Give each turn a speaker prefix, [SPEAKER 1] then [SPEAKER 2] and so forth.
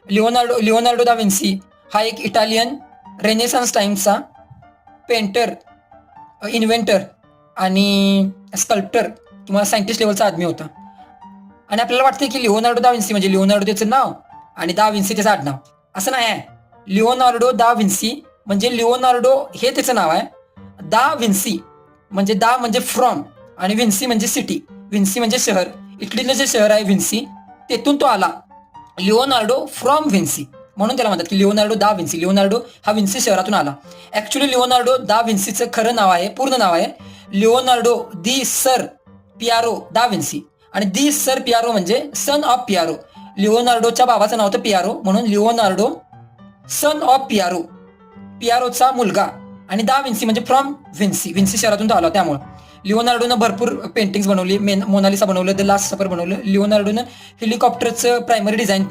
[SPEAKER 1] Leonardo दा विन्सी हा एक इटालियन रेनेसान्स टाइम्सचा पेंटर, इन्व्हेंटर आणि स्कल्प्टर किंवा सायंटिस्ट लेवलचा आदमी होता. आणि आपल्याला वाटतं की लिओनार्डो दा विन्सी म्हणजे लिओनार्डो त्याचं नाव आणि दा विन्सी त्याचं आडनाव, असं नाही आहे. लिओनार्डो दा विन्सी म्हणजे लिओनार्डो हे त्याचं नाव आहे. दा विन्सी म्हणजे दा म्हणजे फ्रॉम आणि विन्सी म्हणजे सिटी. विन्सी म्हणजे शहर. इटलीतलं जे शहर आहे विन्सी, तेथून तो आला. लिओनार्डो फ्रॉम विन्सी म्हणून त्याला म्हणतात की लिओनार्डो दा विन्सी. लिओनार्डो हा विन्सी शहरातून आला. ऍक्च्युली लिओनार्डो दा विन्सीचं खरं नाव आहे, पूर्ण नाव आहे लिओनार्डो दी सर पियारो दा विन्सी. आणि दी सर पियारो म्हणजे सन ऑफ पियारो. लिओनार्डोच्या बाबाचं नाव होतं पियारो, म्हणून लिओनार्डो सन ऑफ पियारो, पियारोचा मुलगा. आणि दा विन्सी म्हणजे फ्रॉम विन्सी, विन्सी शहरातून तो आला. त्यामुळे लिओनार्डोनं भरपूर पेंटिंग्स बनवली. मोनालिसा बनवलं, द लास्ट सपर बनवलं. लिओनार्डोनं हेलिकॉप्टरचं प्रायमरी डिझाईन